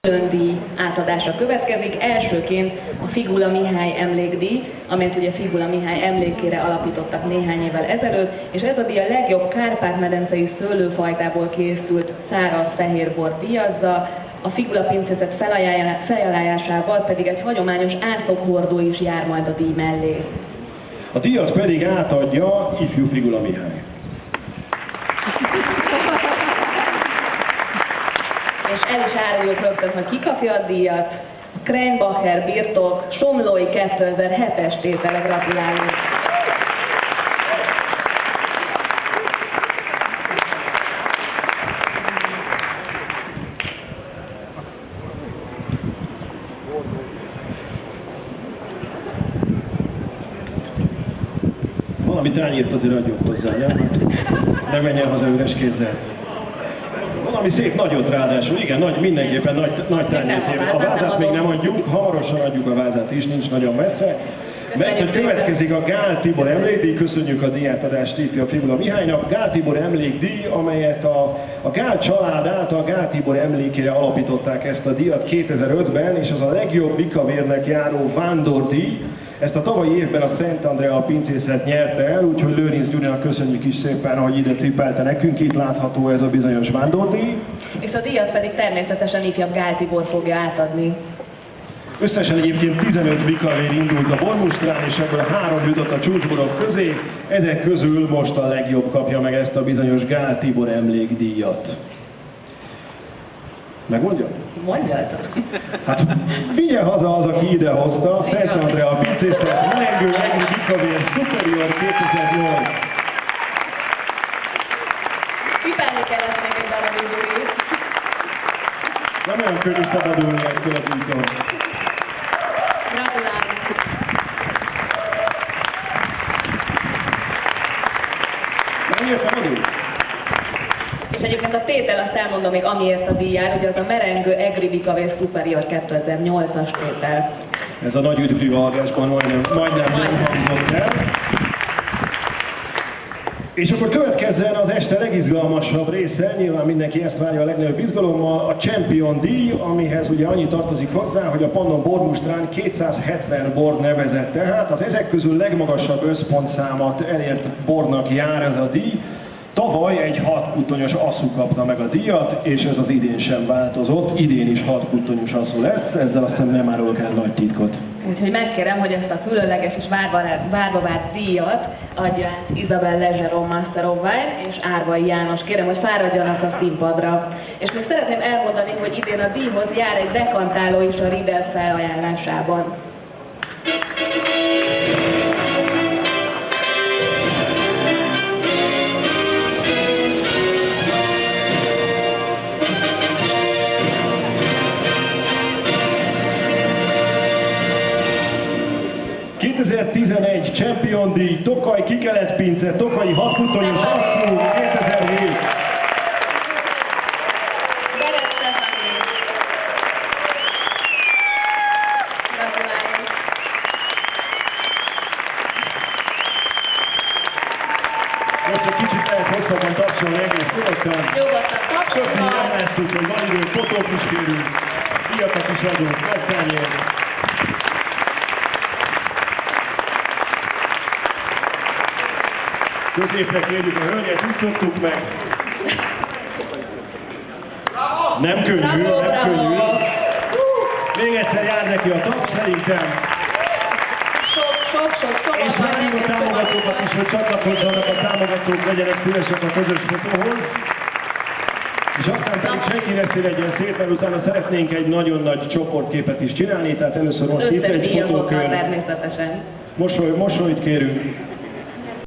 Díj átadása következik. Elsőként a Figula Mihály emlékdíj, amelyet ugye Figula Mihály emlékére alapítottak néhány évvel ezelőtt, és ez a díj a legjobb kárpát-medencei szőlőfajtából készült száraz fehérbort díjazza, a Figula pincézet felajánlásával pedig egy hagyományos ászokhordó is jár majd a díj mellé. A díjat pedig átadja ifjú Figula Mihály. És el is áruljuk rögtön, hogy ki kapja a díjat. A Kreinbacher birtok Somlói 2007-es tétele, gratulálunk! Valami tányért azért adjuk hozzá, nem? Ne menjen haza üres kézzel. Valami szép nagyot ráadásul, igen, mindenképpen nagy tányért. A vázát még nem adjuk, hamarosan adjuk a vázát is, nincs nagyon messze. Mert hogy következik a Gál Tibor emlékdíj, köszönjük a díjátadást ifjú Figula Mihálynak. Gál Tibor emlékdíj, amelyet a Gál család által Gál Tibor emlékére alapították ezt a díjat 2005-ben, és az a legjobb bikavérnek járó vándordíj. Ezt a tavalyi évben a Szent Andrea pincészet nyerte el, úgyhogy Lőrinc Gyurinak köszönjük is szépen, hogy ide cipelte nekünk, itt látható ez a bizonyos vándordíj. És a díjat pedig természetesen ifjabb Gál Tibor fogja átadni. Összesen egyébként 15 bikavér indult a bormustrán, és ebből 3 jutott a csúcsborok közé, ezek közül most a legjobb kapja meg ezt a bizonyos Gál Tibor emlékdíjat. Megmondja? Mondjátok! Hát vigye haza az, aki ide hozta, Szent Andrea pincészet, Melengő Egri bikavér Superior 2008. Pipálni kellett meg egy darab időt. Nem olyan könnyű szabadulni ettől a díjtól. Gratulálunk! Mennyiért szabadul? És egyébként a tétel, azt elmondom még amiért a díjár, ugye az a Merengő Egri bikavér Superior 2008-as tétel. Ez a nagy üdvű hallgásban majdnem nem hangzott el. És akkor következzen az este legizgalmasabb része, nyilván mindenki ezt várja a legnagyobb izgalommal, a Champion díj, amihez ugye annyi tartozik hozzá, hogy a Pannon bormustrán 270 bor nevezett, tehát az ezek közül legmagasabb összpontszámot elért bornak jár ez a díj. Tavaly egy 6 puttonyos asszú kapta meg a díjat, és ez az idén sem változott, idén is 6 puttonyos asszú lesz, ezzel aztán nem árulok el nagy titkot. Úgyhogy megkérem, hogy ezt a különleges és várva várt díjat adja át Isabel Legeron Master of Wine és Árvai János. Kérem, hogy fáradjanak a színpadra. És még szeretném elmondani, hogy idén a díjhoz jár egy dekantáló is a Riedel felajánlásában. Champion díj, Tokaj Kikelet-pince, Tokaji 6 puttonyos asszú 2007. Most egy kicsit lehet hosszabban tapsolni egész nyugodtan. Köszi, nem láttuk, hogy van idő, fotók is kérünk, díjakat is adunk, megtányért. Középre kérjük a hölgyet, úgy szoktuk meg. Nem könnyű, nem könnyű. Még egyszer jár neki a taps, szerintem. És várjuk a támogatókat is, hogy csatlakozzanak a támogatók, legyenek szívesek a közös fotóhoz. És aztán pedig senki ne széledjen szét, mert utána szeretnénk egy nagyon nagy csoportképet is csinálni, tehát először most itt egy fotókör. Természetesen. Mosolyt kérünk.